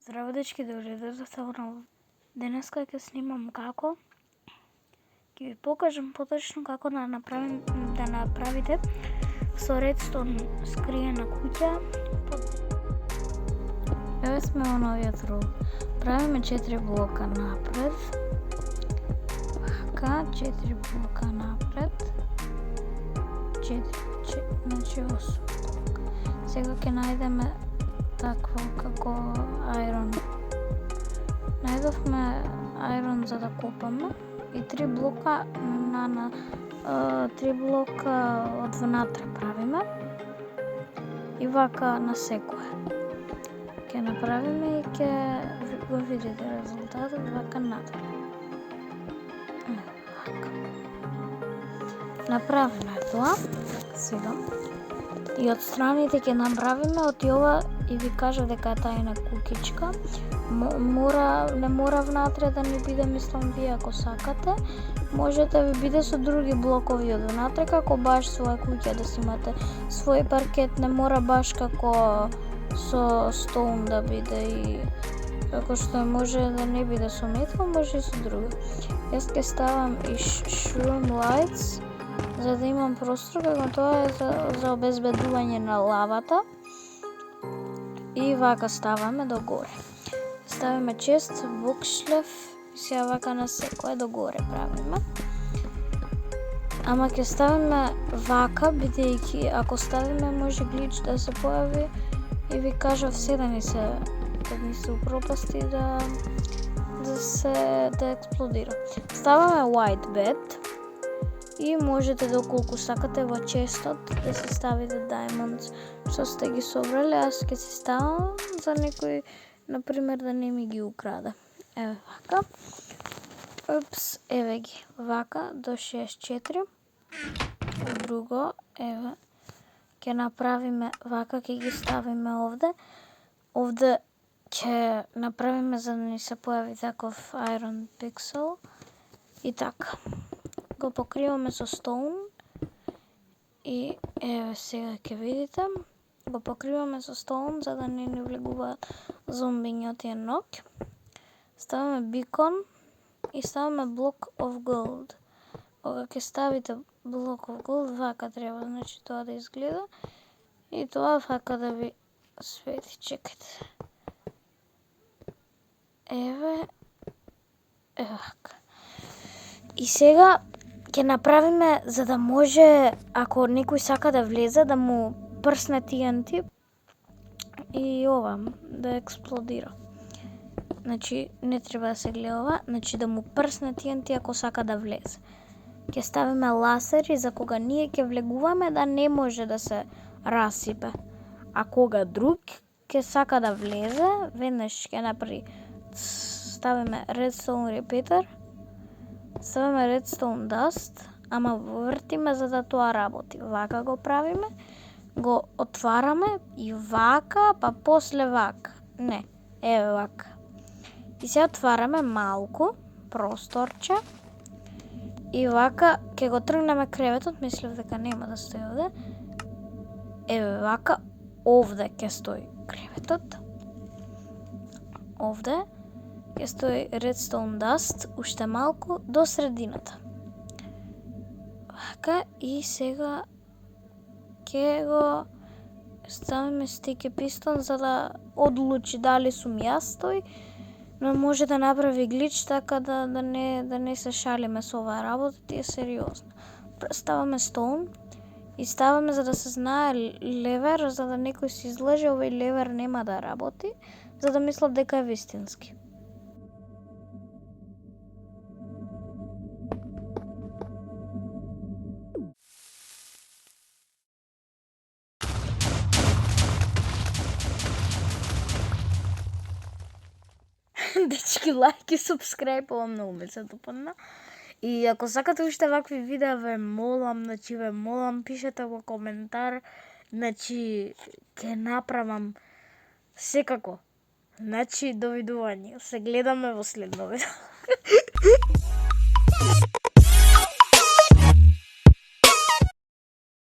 Здраво дечки, добре само денеска ќе снимам како ќе ви покажам поточно како да направите со редстон скриена куќа. Еве сме во новиот рол. Правиме 4 блока напред. Вака, 4 блока напред. 4, значи 8 блока. Сега ќе најдеме такво како ајрон. Најдовме ајрон за да копаме и 3 блока 3 блока од внатре правиме. И вака на секое. Ќе направиме и ќе го видите резултатот вака надолу. Вака. Направиме тоа. Сега. И од страните ќе направиме од ова и ви кажа дека е тајна кукичка. Не мора внатре да ни биде, мислам вие ако сакате. Можете ви биде со други блокови од внатре, како баш своја куќа да си имате свој паркет, не мора баш како со стоун да биде и како што може да не биде со метал, може и со друго. Јас ќе ставам и shroom lights за да имам простор, како тоа е за обезбедување на лавата. И вака ставаме догоре. Ставиме чест, букшлев и сега вака на секое догоре правиме. Ама ќе ставиме вака, бидејќи ако ставиме може глич да се појави и ви кажав се да ни се упропасти да експлодира. Ставаме white bed и можете доколку сакате во честот да се ставите diamonds што сте ги собрали. Аз ќе си ставам за некој, например, да не ми ги украде. Еве вака. Упс, еве ги. Вака до 64. Друго, еве. Ќе направиме вака, ќе ги ставиме овде. Овде ќе направиме за да ни се појави таков iron pixel. И така. Го покриваме со стоун. И еве сега ќе видите. Го покриваме со стоун за да не ни влегуваат зомбињата ног. Ставаме бикон и ставаме block of gold. Кога ќе ставите block of gold, вака треба, значи тоа да изгледа. И тоа вака да ви свети. Чекайте. Еве вака. И сега ќе направиме за да може, ако некој сака да влезе, да му прсне TNT и ова, да експлодира. Значи, не треба да се гледа ова, значи да му прсне TNT ако сака да влезе. Ќе ставиме ласери за кога ние ќе влегуваме да не може да се расипе. А кога друг ќе сака да влезе, веднаш ќе направи. Ставиме redstone repeater, ставиме redstone dust, ама вртиме за да тоа работи. Вака го правиме, го отвараме и вака, па после вака. Не, еве вака. И се отвараме малку просторче и вака ќе го тргнеме креветот, мислев дека нема да стои овде. Еве вака, овде ќе стои креветот. Овде ќе стои redstone dust, уште малку до средината. Вака и сега ќе го ставиме sticky piston за да одлучи дали сум јас тој, но може да направи глич така да не се шалиме со оваа работа, ти е сериозно. Ставаме стоун и ставаме за да се знае левер, за да некој се излаже, овој левер нема да работи, за да мислат дека е вистински. Дечки, лайк и субскрайб, ова многу ме се допадна. И ако сакате уште вакви видеа, ве молам, пишете во коментар, значи ќе направам секако. Значи, довидување. Се гледаме во следно видео.